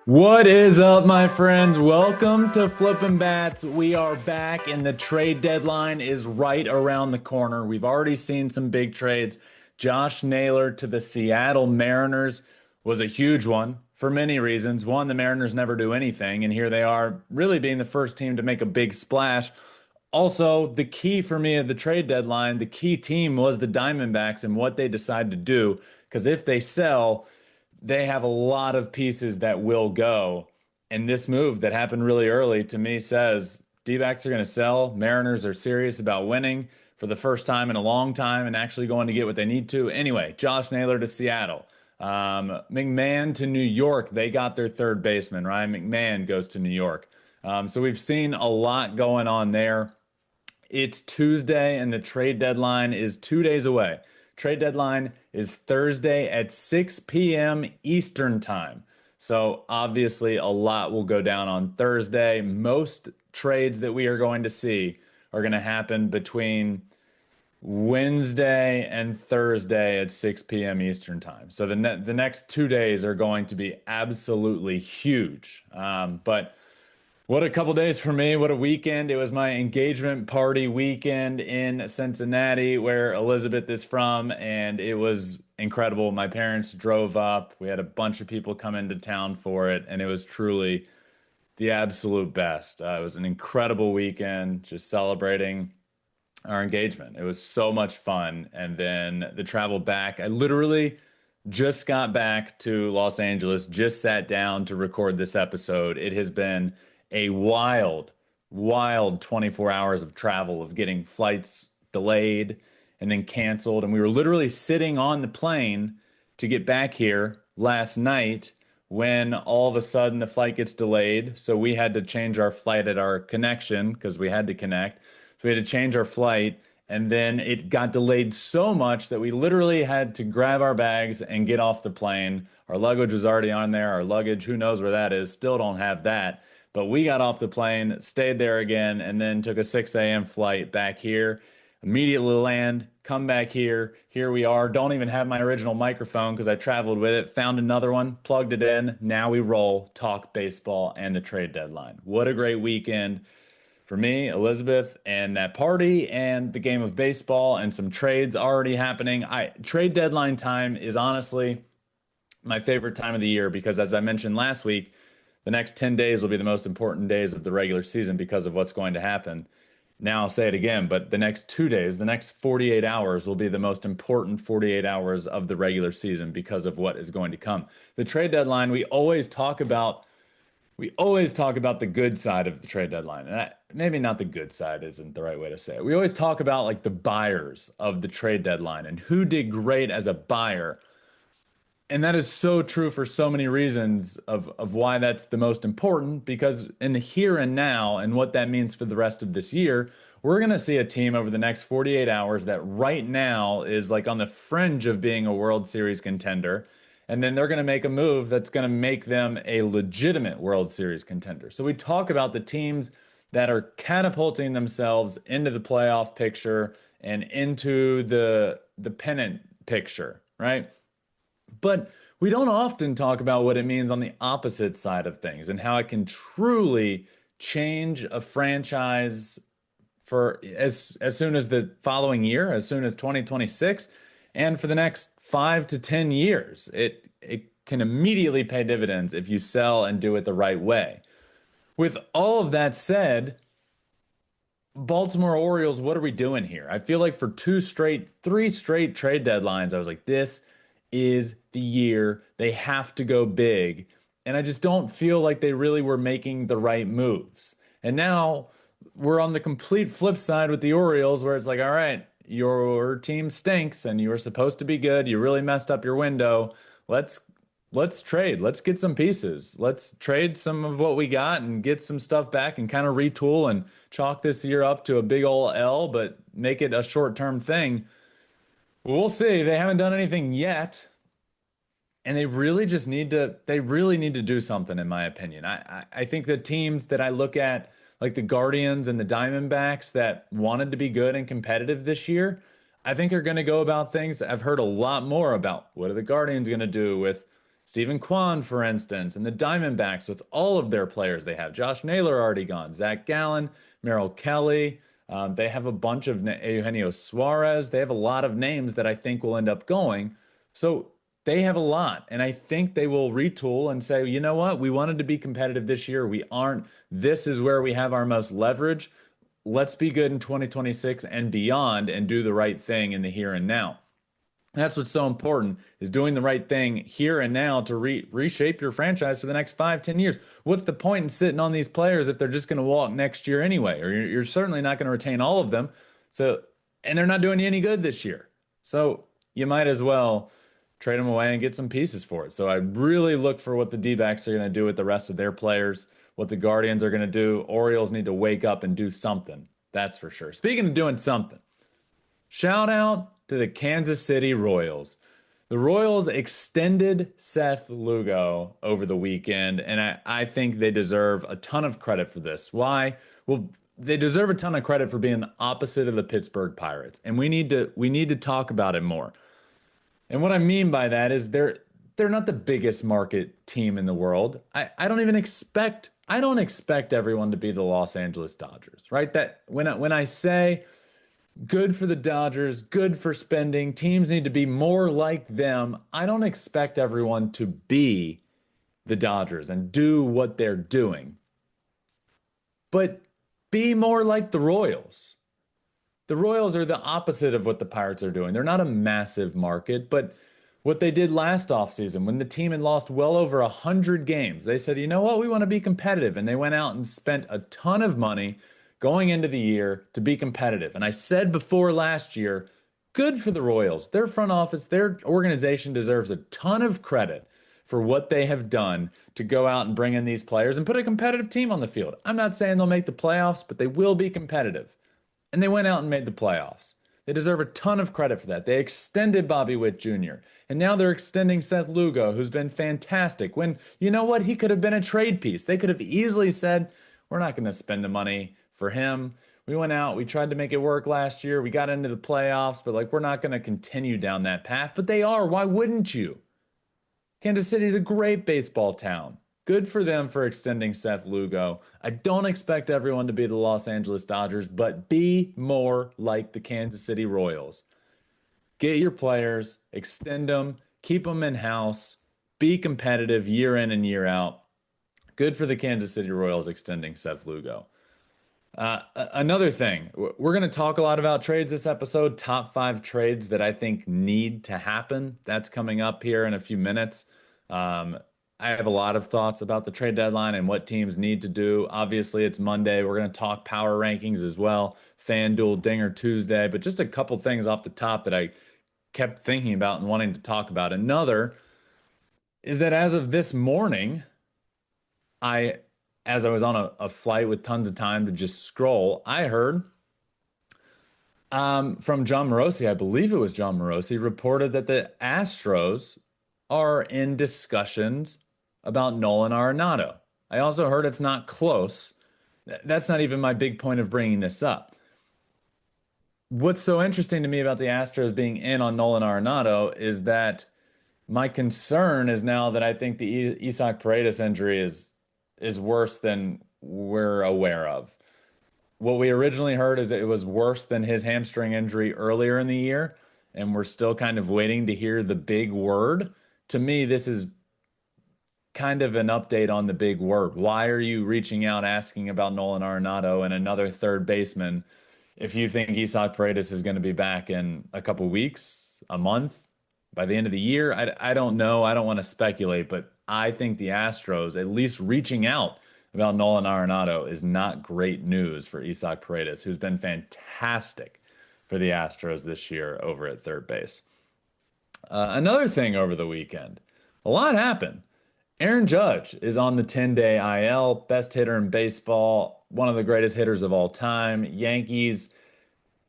What is up, my friends? Welcome to Flippin Bats. We are back, and the trade deadline is right around the corner. We've already seen some big trades. Josh Naylor to the Seattle Mariners was a huge one for many reasons. One, the Mariners never do anything, and here they are, really being the first team to make a big splash. Also, the key for me at the trade deadline, the key team was the Diamondbacks and what they decide to do. Because if they sell, they have a lot of pieces that will go. And this move that happened really early to me says D-backs are going to sell. Mariners are serious about winning for the first time in a long time and actually going to get what they need to. Anyway, Josh Naylor to Seattle. McMahon to New York. They got their third baseman. Ryan McMahon goes to New York. So we've seen a lot going on there. It's Tuesday and the trade deadline is 2 days away. Trade deadline is Thursday at 6 p.m. Eastern time. So obviously a lot will go down on Thursday. Most trades that we are going to see are going to happen between Wednesday and Thursday at 6 p.m. Eastern time. So the next 2 days are going to be absolutely huge. But what a couple days for me. What a weekend. It was my engagement party weekend in Cincinnati, where Elizabeth is from, and it was incredible. My parents drove up. We had a bunch of people come into town for it, and it was truly the absolute best. It was an incredible weekend, just celebrating our engagement. It was so much fun. And then the travel back, I literally just got back to Los Angeles, just sat down to record this episode. It has been a wild 24 hours of travel, of getting flights delayed and then canceled. And we were literally sitting on the plane to get back here last night when all of a sudden the flight gets delayed. So we had to change our flight at our connection because we had to connect. So we had to change our flight. And then it got delayed so much that we literally had to grab our bags and get off the plane. Our luggage was already on there. Our luggage, who knows where that is, still don't have that. But we got off the plane, stayed there again, and then took a 6 a.m. flight back here. Immediately land, come back here. Here we are. Don't even have my original microphone because I traveled with it. Found another one, plugged it in. Now we roll, talk baseball and the trade deadline. What a great weekend for me, Elizabeth, and that party and the game of baseball and some trades already happening. Trade deadline time is honestly my favorite time of the year because, as I mentioned last week, the next 10 days will be the most important days of the regular season because of what's going to happen. Now I'll say it again, but the next 2 days, the next 48 hours will be the most important 48 hours of the regular season because of what is going to come. The trade deadline, we always talk about the good side of the trade deadline. And maybe not the good side isn't the right way to say it. We always talk about like the buyers of the trade deadline and who did great as a buyer. And that is so true for so many reasons of why that's the most important, because in the here and now and what that means for the rest of this year, we're going to see a team over the next 48 hours that right now is like on the fringe of being a World Series contender. And then they're going to make a move that's going to make them a legitimate World Series contender. So we talk about the teams that are catapulting themselves into the playoff picture and into the pennant picture, right? But we don't often talk about what it means on the opposite side of things and how it can truly change a franchise for as soon as the following year, as soon as 2026, and for the next 5 to 10 years. It can immediately pay dividends if you sell and do it the right way. With all of that said, Baltimore Orioles, what are we doing here? I feel like for 3 straight trade deadlines, I was like, this is the year they have to go big. And I just don't feel like they really were making the right moves. And now we're on the complete flip side with the Orioles, where it's like, all right, your team stinks and you were supposed to be good. You really messed up your window. Let's let's trade. Let's get some pieces. Let's trade some of what we got and get some stuff back and kind of retool and chalk this year up to a big ol' L, but make it a short-term thing. We'll see. They haven't done anything yet. And they really need to do something, in my opinion. I think the teams that I look at, like the Guardians and the Diamondbacks that wanted to be good and competitive this year, I think are going to go about things. I've heard a lot more about what are the Guardians going to do with Stephen Kwan, for instance, and the Diamondbacks with all of their players they have. Josh Naylor already gone, Zach Gallen, Merrill Kelly. They have a bunch of Eugenio Suarez. They have a lot of names that I think will end up going. So they have a lot. And I think they will retool and say, you know what? We wanted to be competitive this year. We aren't. This is where we have our most leverage. Let's be good in 2026 and beyond and do the right thing in the here and now. That's what's so important is doing the right thing here and now to reshape your franchise for the next 5, 10 years. What's the point in sitting on these players if they're just going to walk next year anyway, or you're certainly not going to retain all of them. So, and they're not doing you any good this year. So you might as well trade them away and get some pieces for it. So I really look for what the D-backs are going to do with the rest of their players, what the Guardians are going to do. Orioles need to wake up and do something. That's for sure. Speaking of doing something, shout out to the Kansas City Royals. The Royals extended Seth Lugo over the weekend, and I think they deserve a ton of credit for this. Why? Well, they deserve a ton of credit for being the opposite of the Pittsburgh Pirates, and we need to talk about it more. And what I mean by that is they're not the biggest market team in the world. I don't expect everyone to be the Los Angeles Dodgers, right? That when I say good for the Dodgers, good for spending, teams need to be more like them, I don't expect everyone to be the Dodgers and do what they're doing. But be more like the Royals. The Royals are the opposite of what the Pirates are doing. They're not a massive market, but what they did last offseason when the team had lost well over 100 games, they said, you know what, we want to be competitive. And they went out and spent a ton of money going into the year to be competitive. And I said before last year, good for the Royals. Their front office, their organization deserves a ton of credit for what they have done to go out and bring in these players and put a competitive team on the field. I'm not saying they'll make the playoffs, but they will be competitive. And they went out and made the playoffs. They deserve a ton of credit for that. They extended Bobby Witt Jr., and now they're extending Seth Lugo, who's been fantastic. When, you know what, he could have been a trade piece. They could have easily said, we're not going to spend the money for him. We went out, we tried to make it work last year. We got into the playoffs, but we're not going to continue down that path. But they are. Why wouldn't you? Kansas City is a great baseball town. Good for them for extending Seth Lugo. I don't expect everyone to be the Los Angeles Dodgers, but be more like the Kansas City Royals. Get your players, extend them, keep them in-house, be competitive year in and year out. Good for the Kansas City Royals extending Seth Lugo. Another thing, we're going to talk a lot about trades this episode, top 5 trades that I think need to happen. That's coming up here in a few minutes. I have a lot of thoughts about the trade deadline and what teams need to do. Obviously, it's Monday. We're going to talk power rankings as well, FanDuel Dinger Tuesday, but just a couple things off the top that I kept thinking about and wanting to talk about. Another is that as of this morning, as I was on a flight with tons of time to just scroll, I heard from John Morosi, I believe it was John Morosi, reported that the Astros are in discussions about Nolan Arenado. I also heard it's not close. That's not even my big point of bringing this up. What's so interesting to me about the Astros being in on Nolan Arenado is that my concern is now that I think the Isaac Paredes injury is worse than we're aware of. What we originally heard is it was worse than his hamstring injury earlier in the year, and we're still kind of waiting to hear the big word. To me, this is kind of an update on the big word. Why are you reaching out asking about Nolan Arenado and another third baseman if you think Isaac Paredes is going to be back in a couple weeks, a month, by the end of the year? I don't know. I don't want to speculate, but I think the Astros, at least reaching out about Nolan Arenado, is not great news for Isaac Paredes, who's been fantastic for the Astros this year over at third base. Another thing over the weekend, a lot happened. Aaron Judge is on the 10-day IL, best hitter in baseball, one of the greatest hitters of all time. Yankees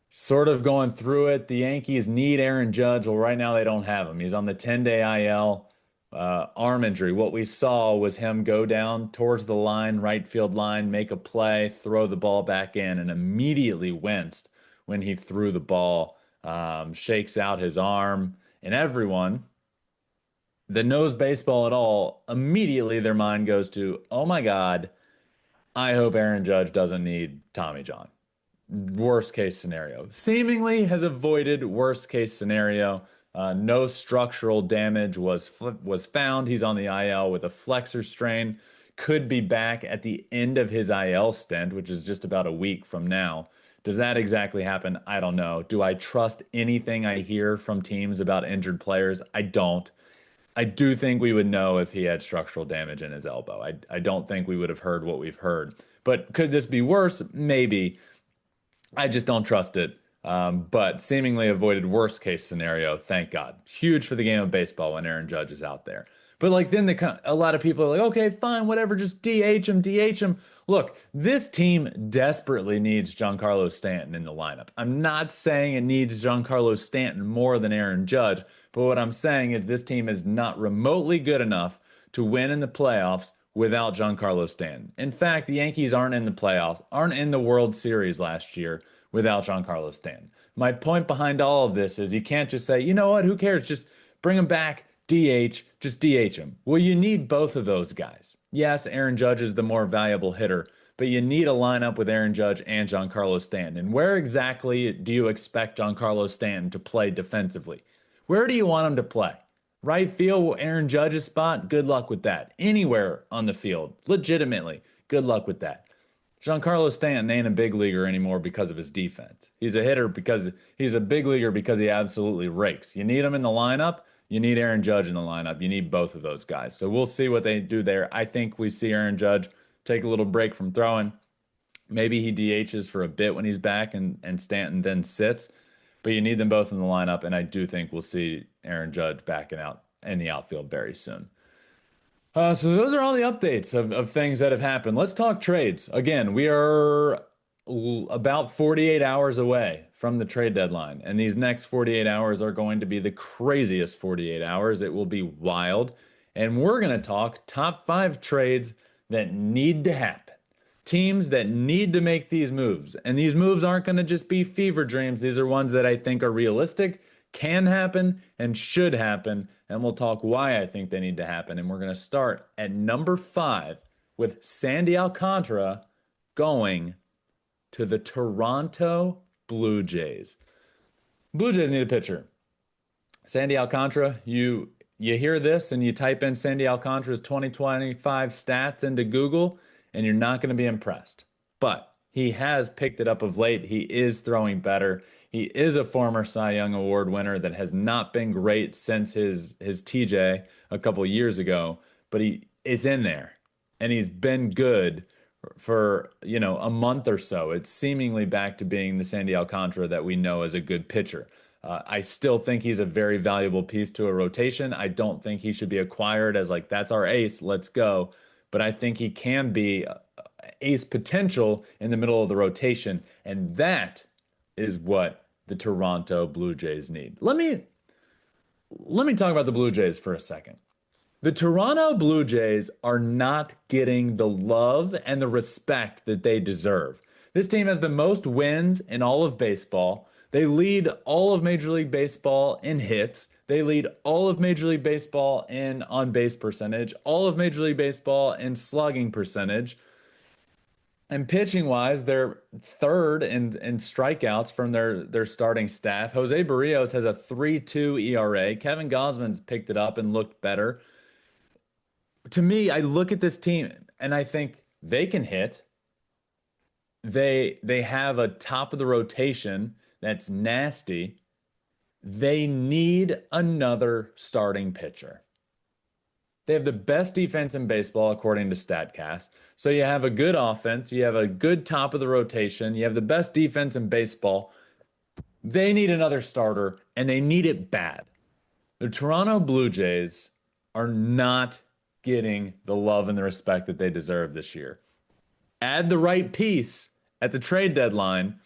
sort of going through it. The Yankees need Aaron Judge. Well, right now they don't have him. He's on the 10-day IL, arm injury. What we saw was him go down towards the line, right field line, make a play, throw the ball back in, and immediately winced when he threw the ball, shakes out his arm, and everyone that knows baseball at all, immediately their mind goes to, oh my God, I hope Aaron Judge doesn't need Tommy John. Worst case scenario. Seemingly has avoided worst case scenario. No structural damage was found. He's on the IL with a flexor strain. Could be back at the end of his IL stint, which is just about a week from now. Does that exactly happen? I don't know. Do I trust anything I hear from teams about injured players? I don't. I do think we would know if he had structural damage in his elbow. I don't think we would have heard what we've heard. But could this be worse? Maybe. I just don't trust it. But seemingly avoided worst case scenario. Thank God. Huge for the game of baseball when Aaron Judge is out there. But like then a lot of people are like, okay, fine, whatever, just DH him, DH him. Look, this team desperately needs Giancarlo Stanton in the lineup. I'm not saying it needs Giancarlo Stanton more than Aaron Judge, but what I'm saying is this team is not remotely good enough to win in the playoffs without Giancarlo Stanton. In fact, the Yankees aren't in the playoffs, aren't in the World Series last year without Giancarlo Stanton. My point behind all of this is you can't just say, you know what, who cares? Just bring him back, DH, just DH him. Well, you need both of those guys. Yes, Aaron Judge is the more valuable hitter, but you need a lineup with Aaron Judge and Giancarlo Stanton. And where exactly do you expect Giancarlo Stanton to play defensively? Where do you want him to play? Right field, Aaron Judge's spot, good luck with that. Anywhere on the field, legitimately, good luck with that. Giancarlo Stanton ain't a big leaguer anymore because of his defense. He's a hitter because he's a big leaguer because he absolutely rakes. You need him in the lineup. You need Aaron Judge in the lineup. You need both of those guys. So we'll see what they do there. I think we see Aaron Judge take a little break from throwing. Maybe he DHs for a bit when he's back and Stanton then sits. But you need them both in the lineup, and I do think we'll see Aaron Judge backing out in the outfield very soon. So those are all the updates of things that have happened. Let's talk trades. Again, we are about 48 hours away from the trade deadline, and these next 48 hours are going to be the craziest 48 hours. It will be wild, and we're going to talk top 5 trades that need to happen. Teams that need to make these moves. And these moves aren't going to just be fever dreams. These are ones that I think are realistic, can happen, and should happen. And we'll talk why I think they need to happen. And we're going to start at number 5 with Sandy Alcantara going to the Toronto Blue Jays. Blue Jays need a pitcher. Sandy Alcantara, you hear this and you type in Sandy Alcantara's 2025 stats into Google, and you're not going to be impressed. But he has picked it up of late. He is throwing better. He is a former Cy Young Award winner that has not been great since his TJ a couple years ago, but it's in there. And he's been good for, a month or so. It's seemingly back to being the Sandy Alcantara that we know as a good pitcher. I still think he's a very valuable piece to a rotation. I don't think he should be acquired as like, that's our ace, let's go. But I think he can be ace potential in the middle of the rotation, and that is what the Toronto Blue Jays need. Let me talk about the Blue Jays for a second. The Toronto Blue Jays are not getting the love and the respect that they deserve. This team has the most wins in all of baseball. They lead all of Major League Baseball in hits. They lead all of Major League Baseball in on-base percentage, all of Major League Baseball in slugging percentage. And pitching-wise, they're third in strikeouts from their starting staff. Jose Barrios has a 3.2 ERA. Kevin Gausman's picked it up and looked better. To me, I look at this team and I think they can hit. They have a top of the rotation that's nasty. They need another starting pitcher. They have the best defense in baseball, according to StatCast. So you have a good offense. You have a good top of the rotation. You have the best defense in baseball. They need another starter, and they need it bad. The Toronto Blue Jays are not getting the love and the respect that they deserve this year. Add the right piece at the trade deadline,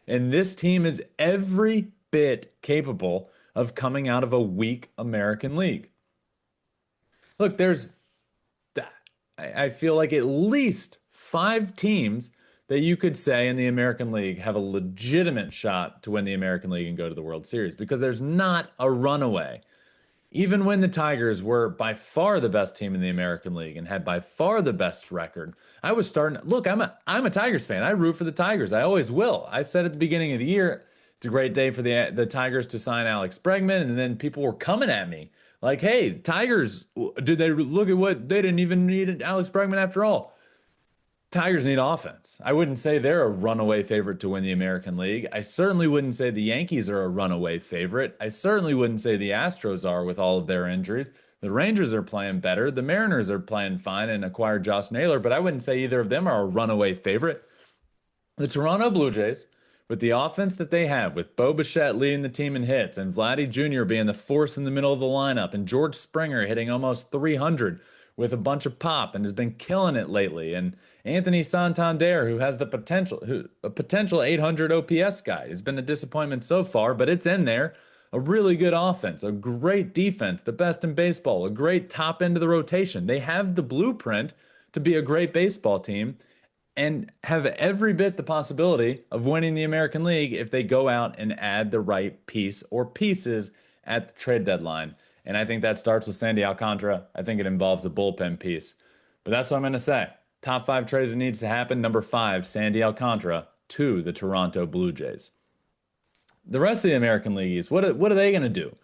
and this team is every bit capable of coming out of a weak American League. Look, I feel like at least 5 teams that you could say in the American League have a legitimate shot to win the American League and go to the World Series because there's not a runaway. Even when the Tigers were by far the best team in the American League and had by far the best record, I was starting. Look, I'm a Tigers fan. I root for the Tigers. I always will. I said at the beginning of the year, it's a great day for the Tigers to sign Alex Bregman, and then people were coming at me like, "Hey, Tigers, did they look at what they didn't even need Alex Bregman after all?" Tigers need offense. I wouldn't say they're a runaway favorite to win the American League. I certainly wouldn't say the Yankees are a runaway favorite. I certainly wouldn't say the Astros are with all of their injuries. The Rangers are playing better. The Mariners are playing fine and acquired Josh Naylor, but I wouldn't say either of them are a runaway favorite. The Toronto Blue Jays, with the offense that they have, with Bo Bichette leading the team in hits and Vladdy Jr. being the force in the middle of the lineup and George Springer hitting almost 300 with a bunch of pop and has been killing it lately, and Anthony Santander, who has the potential, a potential 800 OPS guy, has been a disappointment so far, but it's in there. A really good offense, a great defense, the best in baseball, a great top end of the rotation. They have the blueprint to be a great baseball team and have every bit the possibility of winning the American League if they go out and add the right piece or pieces at the trade deadline. And I think that starts with Sandy Alcantara. I think it involves a bullpen piece. But that's what I'm going to say. Top five trades that needs to happen. Number five, Sandy Alcantara to the Toronto Blue Jays. The rest of the American League East, what are they going to do?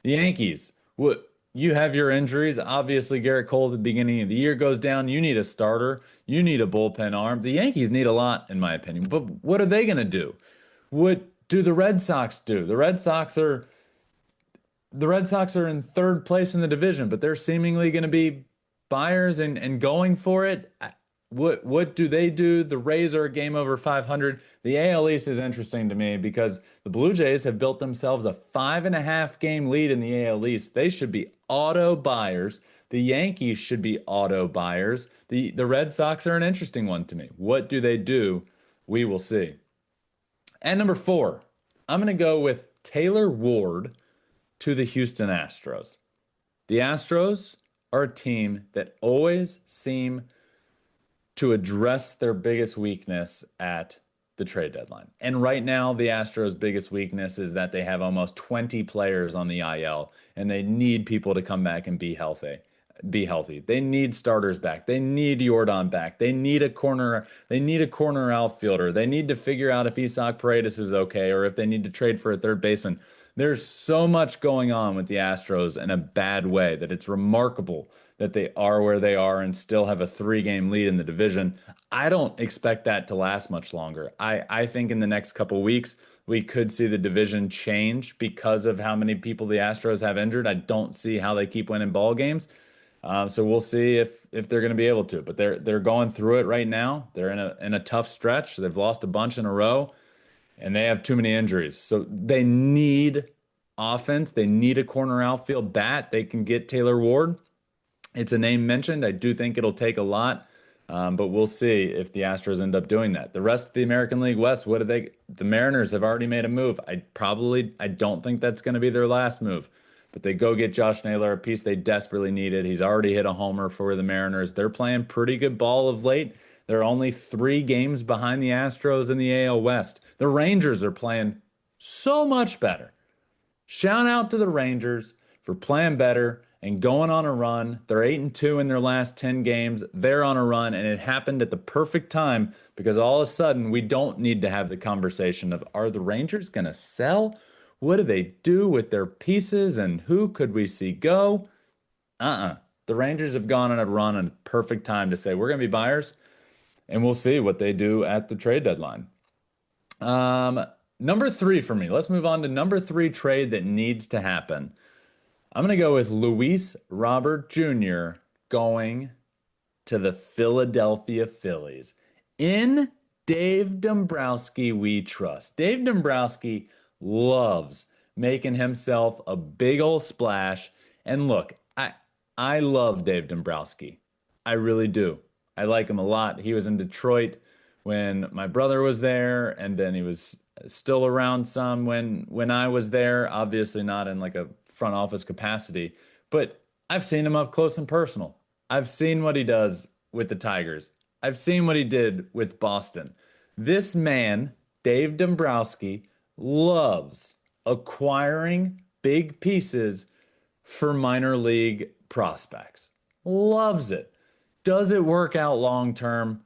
The Yankees, what you have your injuries. Obviously, Garrett Cole at the beginning of the year goes down. You need a starter. You need a bullpen arm. The Yankees need a lot, in my opinion. But what are they going to do? What do the Red Sox do? The Red Sox are in third place in the division, but they're seemingly going to be buyers and going for it. What do they do? The Rays are a game over 500. The AL East is interesting to me because the Blue Jays have built themselves a 5.5 game lead in the AL East. They should be auto buyers. The Yankees should be auto buyers. The Red Sox are an interesting one to me. What do they do? We will see. And number four, I'm going to go with Taylor Ward to the Houston Astros. The Astros are a team that always seem to address their biggest weakness at the trade deadline. And right now, the Astros' biggest weakness is that they have almost 20 players on the IL, and they need people to come back and be healthy. They need starters back. They need Jordan back. They need a corner. They need a corner outfielder. They need to figure out if Isaac Paredes is okay or if they need to trade for a third baseman. There's so much going on with the Astros in a bad way that it's remarkable that they are where they are and still have a 3-game lead in the division. I don't expect that to last much longer. I think in the next couple weeks, we could see the division change because of how many people the Astros have injured. I don't see how they keep winning ball games. So we'll see if they're going to be able to. But they're going through it right now. They're in a tough stretch. They've lost a bunch in a row, and they have too many injuries. So they need offense. They need a corner outfield bat. They can get Taylor Ward. It's a name mentioned. I do think it'll take a lot, but we'll see if the Astros end up doing that. The rest of the American League West, what do they? The Mariners have already made a move. I don't think that's going to be their last move, but they go get Josh Naylor, a piece they desperately needed. He's already hit a homer for the Mariners. They're playing pretty good ball of late. They're only 3 games behind the Astros in the AL West. The Rangers are playing so much better. Shout out to the Rangers for playing better and going on a run. They're 8-2 in their last 10 games. They're on a run, and it happened at the perfect time because all of a sudden we don't need to have the conversation of, are the Rangers going to sell? What do they do with their pieces, and who could we see go? The Rangers have gone on a run at a perfect time to say we're going to be buyers, and we'll see what they do at the trade deadline. Number 3 for me. Let's move on to number 3 trade that needs to happen. I'm going to go with Luis Robert Jr. going to the Philadelphia Phillies. In Dave Dombrowski we trust. Dave Dombrowski loves making himself a big old splash. And look, I love Dave Dombrowski. I really do. I like him a lot. He was in Detroit when my brother was there, and then he was still around some when I was there. Obviously not in like a front office capacity, but I've seen him up close and personal. I've seen what he does with the Tigers. I've seen what he did with Boston. This man, Dave Dombrowski, loves acquiring big pieces for minor league prospects. Loves it. Does it work out long term?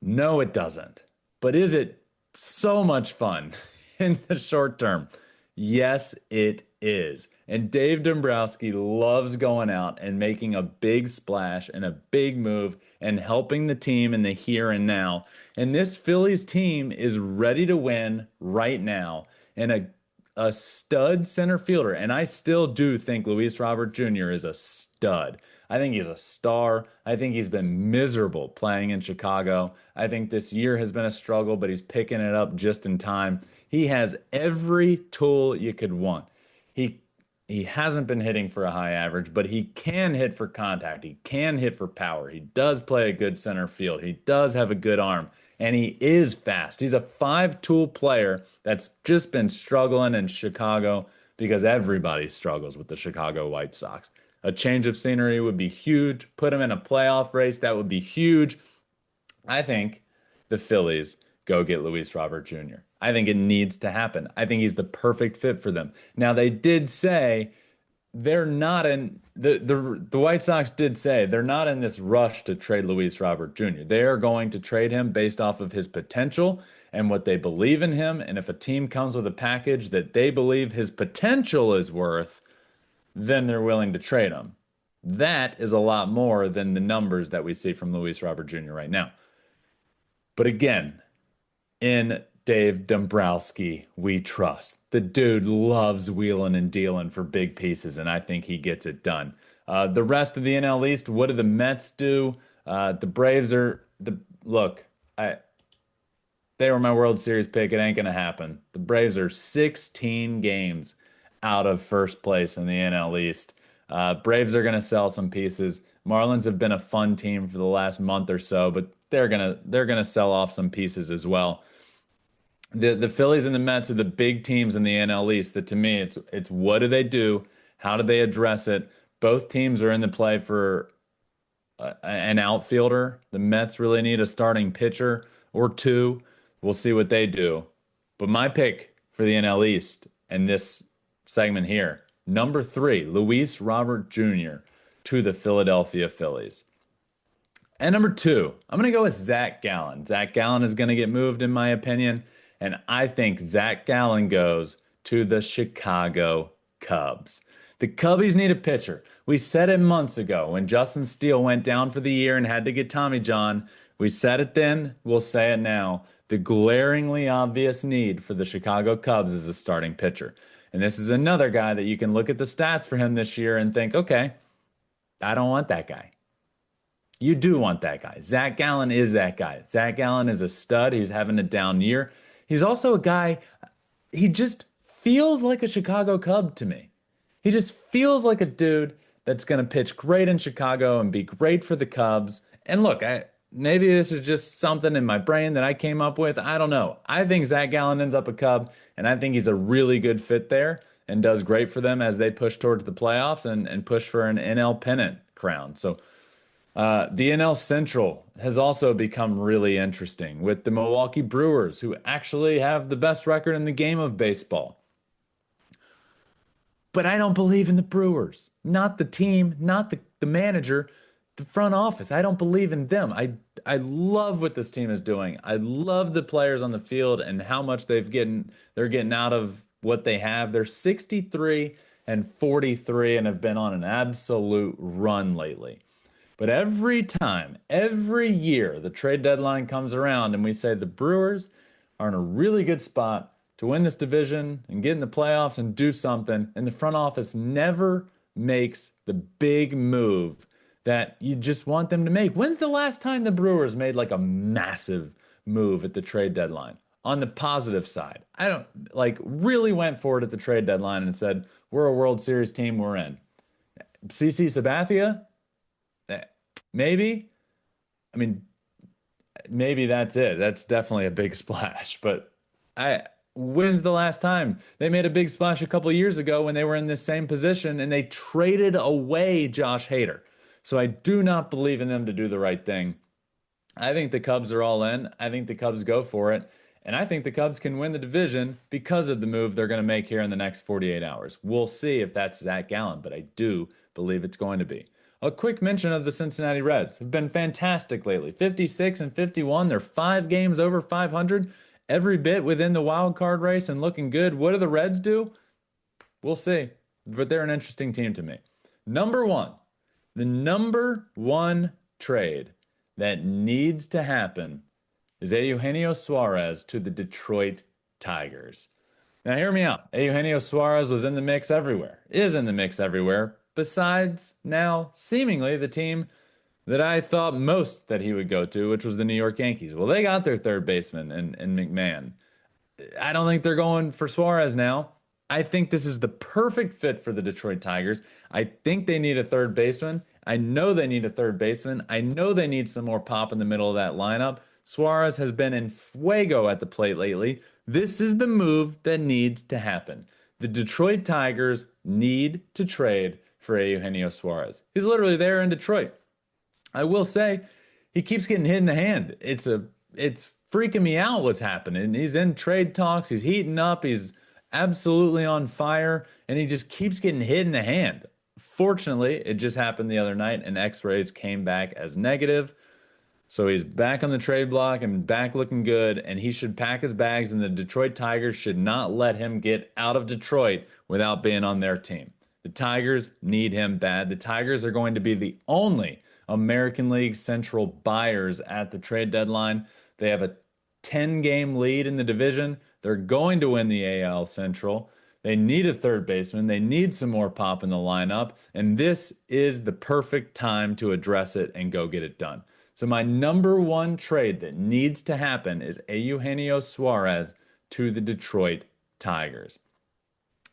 No, it doesn't. But is it so much fun in the short term? Yes, it is. And Dave Dombrowski loves going out and making a big splash and a big move and helping the team in the here and now. And this Phillies team is ready to win right now. And a stud center fielder. And I still do think Luis Robert Jr. is a stud. I think he's a star. I think he's been miserable playing in Chicago. I think this year has been a struggle, but he's picking it up just in time. He has every tool you could want. He he hasn't been hitting for a high average, but he can hit for contact. He can hit for power. He does play a good center field. He does have a good arm, and he is fast. He's a five-tool player that's just been struggling in Chicago because everybody struggles with the Chicago White Sox. A change of scenery would be huge. Put him in a playoff race, that would be huge. I think the Phillies go get Luis Robert Jr. I think it needs to happen. I think he's the perfect fit for them. Now, they did say they're not in the White Sox did say they're not in this rush to trade Luis Robert Jr. They are going to trade him based off of his potential and what they believe in him. And if a team comes with a package that they believe his potential is worth, then they're willing to trade him. That is a lot more than the numbers that we see from Luis Robert Jr. right now. But again, in Dave Dombrowski, we trust. The dude loves wheeling and dealing for big pieces, and I think he gets it done. The rest of the NL East, what do the Mets do? The Braves are the look. They were my World Series pick. It ain't gonna happen. The Braves are 16 games out of first place in the NL East. Braves are gonna sell some pieces. Marlins have been a fun team for the last month or so, but they're gonna sell off some pieces as well. The Phillies and the Mets are the big teams in the NL East. That to me, it's what do they do? How do they address it? Both teams are in the play for an outfielder. The Mets really need a starting pitcher or two. We'll see what they do. But my pick for the NL East and this segment here, number 3, Luis Robert Jr. to the Philadelphia Phillies. And number 2, I'm going to go with Zach Gallen. Zach Gallen is going to get moved, in my opinion. And I think Zach Gallen goes to the Chicago Cubs. The Cubbies need a pitcher. We said it months ago when Justin Steele went down for the year and had to get Tommy John. We said it then, we'll say it now. The glaringly obvious need for the Chicago Cubs is a starting pitcher. And this is another guy that you can look at the stats for him this year and think, okay, I don't want that guy. You do want that guy. Zach Gallen is that guy. Zach Gallen is a stud. He's having a down year. He's also a guy, he just feels like a Chicago Cub to me. He just feels like a dude that's going to pitch great in Chicago and be great for the Cubs. And look, maybe this is just something in my brain that I came up with. I don't know. I think Zach Gallen ends up a Cub, and I think he's a really good fit there and does great for them as they push towards the playoffs and push for an NL pennant crown. So the NL Central has also become really interesting with the Milwaukee Brewers, who actually have the best record in the game of baseball. But I don't believe in the Brewers. Not the team, not the manager, the front office. I don't believe in them. I love what this team is doing. I love the players on the field and how much they're getting out of what they have. They're 63 and 43 and have been on an absolute run lately. But every time, every year, the trade deadline comes around and we say the Brewers are in a really good spot to win this division and get in the playoffs and do something, and the front office never makes the big move that you just want them to make. When's the last time the Brewers made like a massive move at the trade deadline? On the positive side, I don't really went for it at the trade deadline and said, we're a World Series team, we're in. CC Sabathia? Maybe. I mean, maybe that's it. That's definitely a big splash. But when's the last time? They made a big splash a couple of years ago when they were in this same position and they traded away Josh Hader. So I do not believe in them to do the right thing. I think the Cubs are all in. I think the Cubs go for it. And I think the Cubs can win the division because of the move they're going to make here in the next 48 hours. We'll see if that's Zach Gallen, but I do believe it's going to be. A quick mention of the Cincinnati Reds have been fantastic lately. 56 and 51. They're 5 games over 500, every bit within the wild card race and looking good. What do the Reds do? We'll see. But they're an interesting team to me. Number one, the number one trade that needs to happen is Eugenio Suarez to the Detroit Tigers. Now, hear me out. Eugenio Suarez was in the mix everywhere, is in the mix everywhere, besides now seemingly the team that I thought most that he would go to, which was the New York Yankees. Well, they got their third baseman in McMahon. I don't think they're going for Suarez now. I think this is the perfect fit for the Detroit Tigers. I think they need a third baseman. I know they need a third baseman. I know they need some more pop in the middle of that lineup. Suarez has been in fuego at the plate lately. This is the move that needs to happen. The Detroit Tigers need to trade for Eugenio Suarez. He's literally there in Detroit. I will say, he keeps getting hit in the hand. It's freaking me out what's happening. He's in trade talks. He's heating up. He's absolutely on fire, and he just keeps getting hit in the hand. Fortunately, it just happened the other night, and X-rays came back as negative. So he's back on the trade block and back looking good, and he should pack his bags, and the Detroit Tigers should not let him get out of Detroit without being on their team. The Tigers need him bad. The Tigers are going to be the only American League Central buyers at the trade deadline. They have a 10-game lead in the division. They're going to win the AL Central. They need a third baseman. They need some more pop in the lineup. And this is the perfect time to address it and go get it done. So my number one trade that needs to happen is Eugenio Suarez to the Detroit Tigers.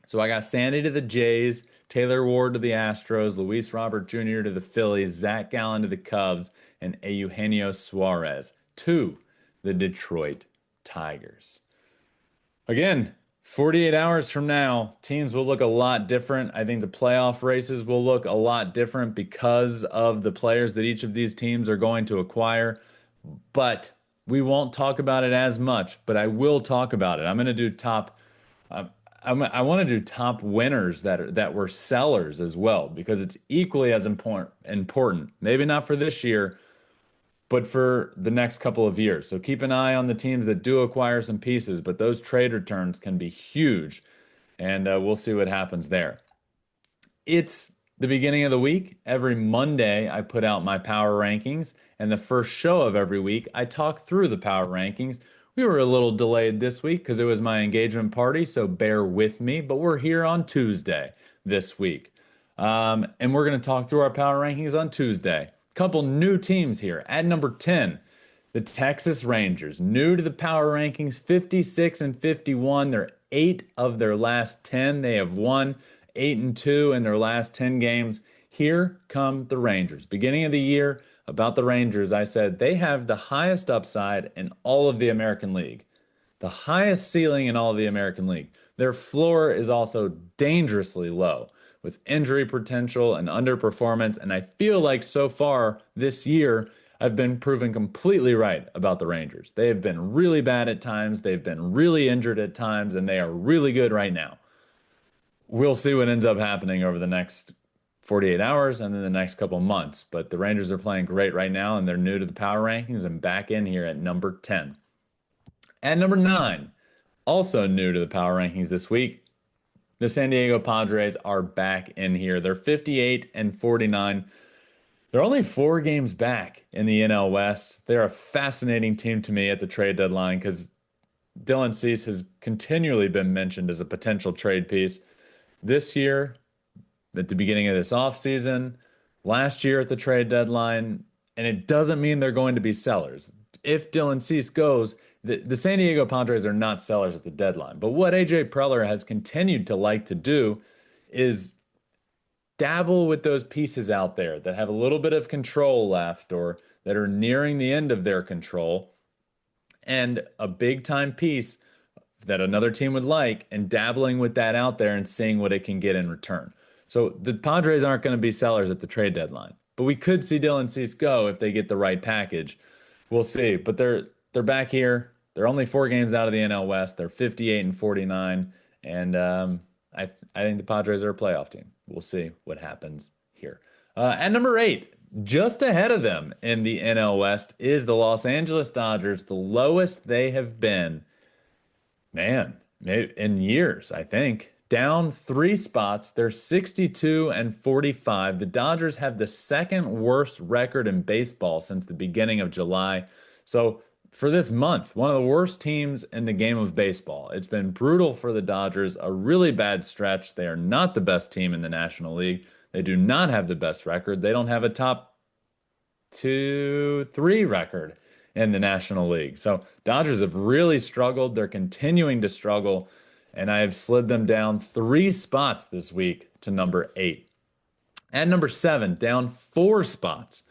So I got Sandy to the Jays, Taylor Ward to the Astros, Luis Robert Jr. to the Phillies, Zach Gallen to the Cubs, and Eugenio Suarez to the Detroit Tigers. Again, 48 hours from now, teams will look a lot different. I think the playoff races will look a lot different because of the players that each of these teams are going to acquire. But we won't talk about it as much, but I will talk about it. I'm going to do top. I want to do top winners that were sellers as well, because it's equally as important. Maybe not for this year, but for the next couple of years. So keep an eye on the teams that do acquire some pieces, but those trade returns can be huge, and we'll see what happens there. It's the beginning of the week. Every Monday, I put out my power rankings, and the first show of every week, I talk through the power rankings. We were a little delayed this week because it was my engagement party, so bear with me, but we're here on Tuesday this week. And we're going to talk through our power rankings on Tuesday. Couple new teams here. At number 10, the Texas Rangers. New to the power rankings, 56 and 51. They're 8 of their last 10. They have won 8 and 2 in their last 10 games. Here come the Rangers. Beginning of the year, about the Rangers, I said they have the highest upside in all of the American League. The highest ceiling in all of the American League. Their floor is also dangerously low, with injury potential and underperformance. And I feel like so far this year, I've been proven completely right about the Rangers. They have been really bad at times. They've been really injured at times, and they are really good right now. We'll see what ends up happening over the next 48 hours and then the next couple months. But the Rangers are playing great right now, and they're new to the power rankings and back in here at number 10. At number 9, also new to the power rankings this week, the San Diego Padres are back in here. They're 58 and 49. They're only 4 games back in the NL West. They're a fascinating team to me at the trade deadline because Dylan Cease has continually been mentioned as a potential trade piece. This year, at the beginning of this offseason, last year at the trade deadline, and it doesn't mean they're going to be sellers. If Dylan Cease goes, the San Diego Padres are not sellers at the deadline. But what AJ Preller has continued to like to do is dabble with those pieces out there that have a little bit of control left or that are nearing the end of their control, and a big time piece that another team would like, and dabbling with that out there and seeing what it can get in return. So the Padres aren't going to be sellers at the trade deadline, but we could see Dylan Cease go if they get the right package. We'll see. But they're back here. They're only 4 games out of the NL West. They're 58 and 49, and I think the Padres are a playoff team. We'll see what happens here. At number 8, just ahead of them in the NL West is the Los Angeles Dodgers, the lowest they have been, man, maybe in years, I think. Down 3 spots. They're 62 and 45. The Dodgers have the second worst record in baseball since the beginning of July. So, for this month, one of the worst teams in the game of baseball. It's been brutal for the Dodgers, a really bad stretch. They are not the best team in the National League. They do not have the best record. They don't have a top 2, 3 record in the National League. So Dodgers have really struggled. They're continuing to struggle, and I have slid them down 3 spots this week to number 8. At number 7, down 4 spots,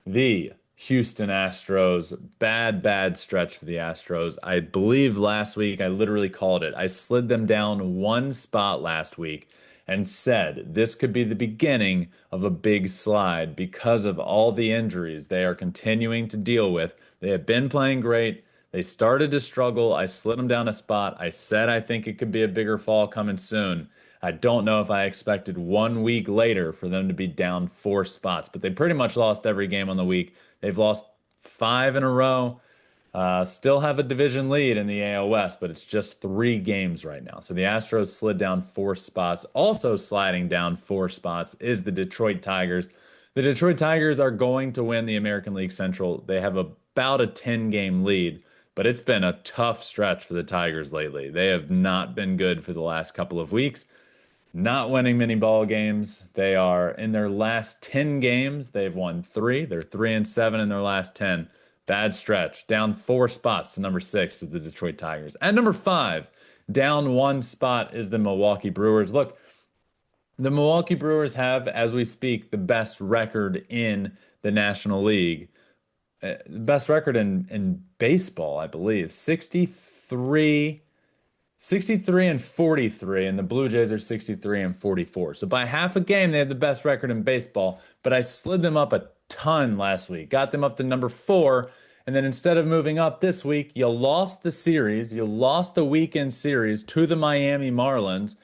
the Houston Astros. Bad stretch for the Astros. I believe last week I literally called it. I slid them down 1 spot last week and said this could be the beginning of a big slide because of all the injuries they are continuing to deal with. They have been playing great. They started to struggle. I slid them down a spot. I said I think it could be a bigger fall coming soon. I don't know if I expected 1 week later for them to be down 4 spots, but they pretty much lost every game on the week. They've lost 5 in a row. Still have a division lead in the AL West, but it's just 3 games right now. So the Astros slid down 4 spots. Also sliding down 4 spots is the Detroit Tigers. The Detroit Tigers are going to win the American League Central. They have about a 10-game lead, but it's been a tough stretch for the Tigers lately. They have not been good for the last couple of weeks. Not winning many ball games. They are in their last 10 games. They've won 3. They're 3-7 in their last 10. Bad stretch. Down 4 spots to number 6 is the Detroit Tigers. At number 5, down 1 spot is the Milwaukee Brewers. Look, the Milwaukee Brewers have, as we speak, the best record in the National League. Best record in baseball, I believe. 63 and 43, and the Blue Jays are 63 and 44. So by half a game, they have the best record in baseball, but I slid them up a ton last week. Got them up to number 4, and then instead of moving up this week, you lost the series. You lost the weekend series to the Miami Marlins.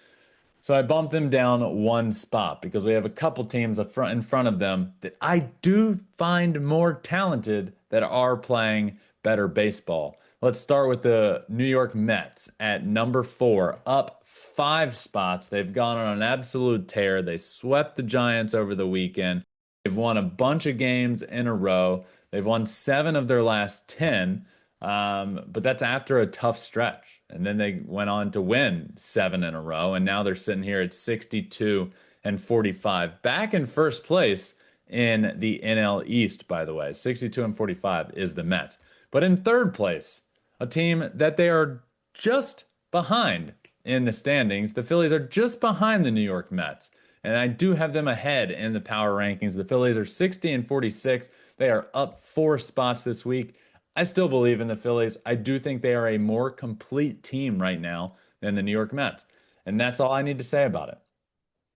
So I bumped them down 1 spot because we have a couple teams up front in front of them that I do find more talented that are playing better baseball. Let's start with the New York Mets at number 4, up 5 spots. They've gone on an absolute tear. They swept the Giants over the weekend. They've won a bunch of games in a row. They've won 7 of their last 10, but that's after a tough stretch. And then they went on to win 7 in a row, and now they're sitting here at 62 and 45. Back in first place in the NL East, by the way. 62 and 45 is the Mets. But in third place, a team that they are just behind in the standings. The Phillies are just behind the New York Mets, and I do have them ahead in the power rankings. The Phillies are 60 and 46. They are up 4 spots this week. I still believe in the Phillies. I do think they are a more complete team right now than the New York Mets, and that's all I need to say about it.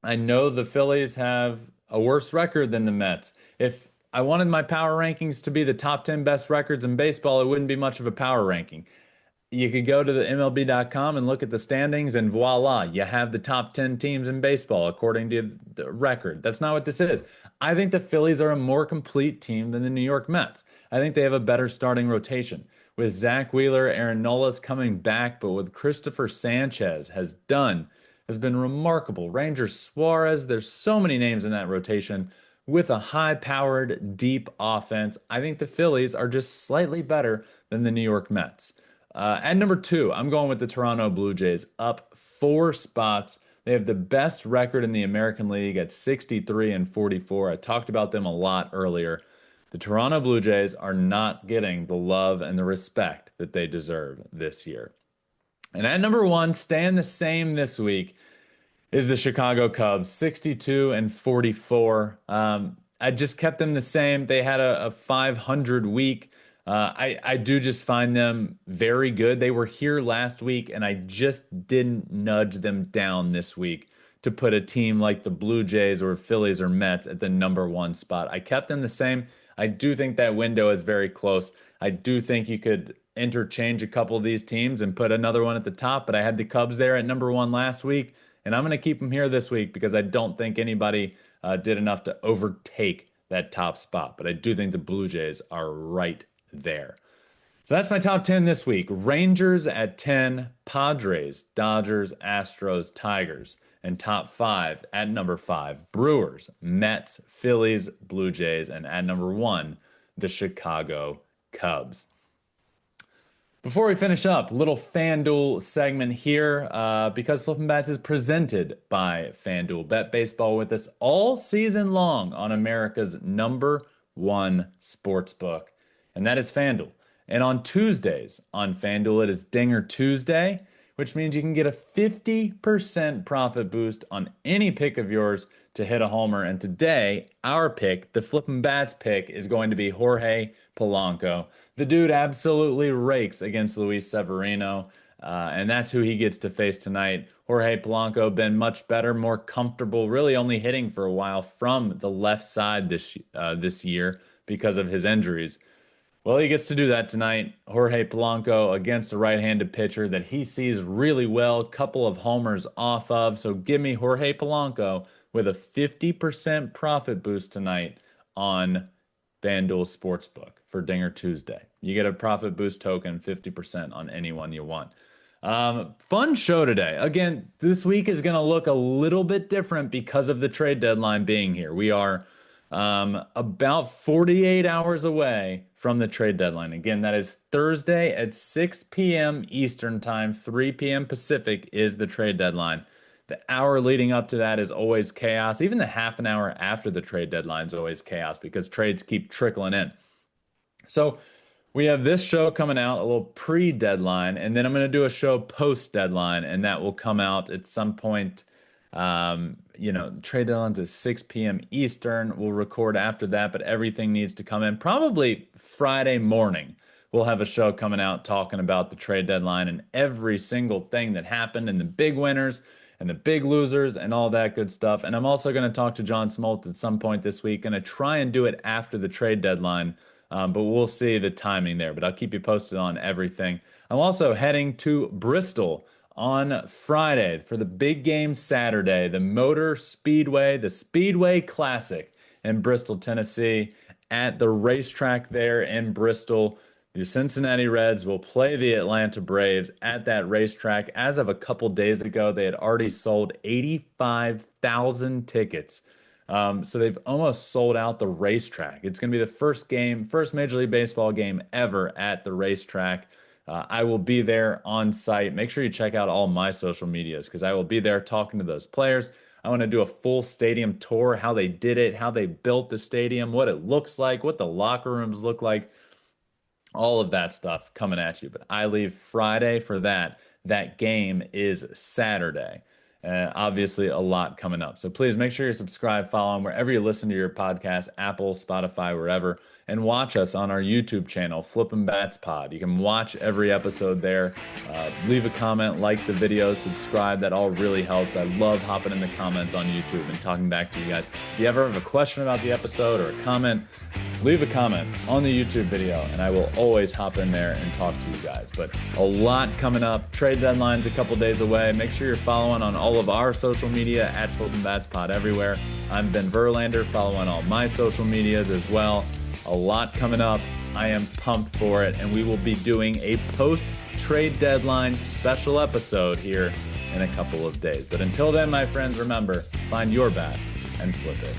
I know the Phillies have a worse record than the Mets. If I wanted my power rankings to be the top 10 best records in baseball, it wouldn't be much of a power ranking. You could go to the MLB.com and look at the standings, and voila, you have the top 10 teams in baseball according to the record. That's not what this is. I think the Phillies are a more complete team than the New York Mets. I think they have a better starting rotation. With Zach Wheeler, Aaron Nolas coming back, but with Christopher Sanchez has been remarkable. Ranger Suarez, there's so many names in that rotation. With a high-powered, deep offense, I think the Phillies are just slightly better than the New York Mets. At number 2, I'm going with the Toronto Blue Jays, up 4 spots. They have the best record in the American League at 63 and 44. I talked about them a lot earlier. The Toronto Blue Jays are not getting the love and the respect that they deserve this year. And at number 1, staying the same this week, is the Chicago Cubs, 62 and 44. I just kept them the same. They had a 500 week. I do just find them very good. They were here last week, and I just didn't nudge them down this week to put a team like the Blue Jays or Phillies or Mets at the number 1 spot. I kept them the same. I do think that window is very close. I do think you could interchange a couple of these teams and put another one at the top, but I had the Cubs there at number 1 last week, and I'm going to keep them here this week because I don't think anybody did enough to overtake that top spot. But I do think the Blue Jays are right there. So that's my top 10 this week. Rangers at 10, Padres, Dodgers, Astros, Tigers. And top 5 at number 5, Brewers, Mets, Phillies, Blue Jays. And at number 1, the Chicago Cubs. Before we finish up, little FanDuel segment here because Flippin Bats is presented by FanDuel. Bet baseball with us all season long on America's number 1 sportsbook, and that is FanDuel. And on Tuesdays on FanDuel, it is Dinger Tuesday, which means you can get a 50% profit boost on any pick of yours to hit a homer. And today, our pick, the Flippin Bats pick, is going to be Jorge Polanco. The dude absolutely rakes against Luis Severino, and that's who he gets to face tonight. Jorge Polanco been much better, more comfortable, really only hitting for a while from the left side this year because of his injuries. Well, he gets to do that tonight. Jorge Polanco against a right-handed pitcher that he sees really well, couple of homers off of. So give me Jorge Polanco with a 50% profit boost tonight on FanDuel Sportsbook for Dinger Tuesday. You get a profit boost token, 50% on anyone you want. Fun show today. Again, this week is going to look a little bit different because of the trade deadline being here. We are about 48 hours away from the trade deadline. Again, that is Thursday at 6 p.m. Eastern time, 3 p.m. Pacific is the trade deadline. The hour leading up to that is always chaos. Even the half an hour after the trade deadline is always chaos because trades keep trickling in. So we have this show coming out, a little pre-deadline, and then I'm going to do a show post-deadline, and that will come out at some point. Trade deadline's at 6 p.m. Eastern. We'll record after that, but everything needs to come in. Probably Friday morning, we'll have a show coming out talking about the trade deadline and every single thing that happened and the big winners and the big losers and all that good stuff. And I'm also going to talk to John Smoltz at some point this week. Going to try and do it after the trade deadline, but we'll see the timing there. But I'll keep you posted on everything. I'm also heading to Bristol on Friday for the big game Saturday, the Motor Speedway, the Speedway Classic in Bristol, Tennessee. At the racetrack there in Bristol, the Cincinnati Reds will play the Atlanta Braves at that racetrack. As of a couple days ago, they had already sold 85,000 tickets. So they've almost sold out the racetrack. It's going to be the first Major League Baseball game ever at the racetrack. I will be there on site. Make sure you check out all my social medias because I will be there talking to those players. I want to do a full stadium tour, how they did it, how they built the stadium, what it looks like, what the locker rooms look like, all of that stuff coming at you. But I leave Friday for that. That game is Saturday. Obviously, a lot coming up. So please make sure you're subscribed, follow on wherever you listen to your podcast, Apple, Spotify, wherever, and watch us on our YouTube channel, Flippin Bats Pod. You can watch every episode there. Leave a comment, like the video, subscribe. That all really helps. I love hopping in the comments on YouTube and talking back to you guys. If you ever have a question about the episode or a comment, leave a comment on the YouTube video, and I will always hop in there and talk to you guys. But a lot coming up. Trade deadline's a couple days away. Make sure you're following on all of our social media at Flippin Bats Pod everywhere. I'm Ben Verlander. Follow on all my social medias as well. A lot coming up. I am pumped for it, and we will be doing a post-trade deadline special episode here in a couple of days. But until then, my friends, remember, find your bat and flip it.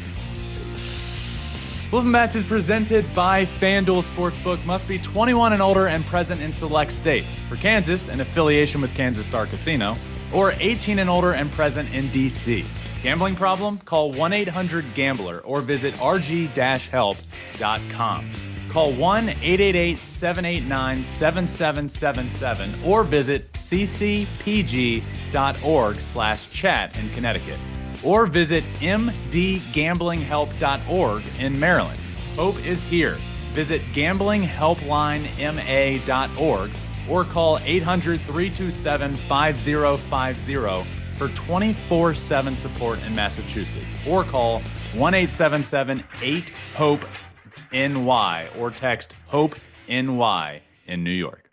Flippin Bats is presented by FanDuel Sportsbook. Must be 21 and older and present in select states. For Kansas, an affiliation with Kansas Star Casino, or 18 and older and present in D.C. Gambling problem? Call 1-800-GAMBLER or visit rg-help.com. Call 1-888-789-7777 or visit ccpg.org/chat in Connecticut. Or visit mdgamblinghelp.org in Maryland. Hope is here. Visit gamblinghelplinema.org or call 800-327-5050 for 24/7 support in Massachusetts. Or call 1-877-8-HOPE-NY or text HOPE-NY in New York.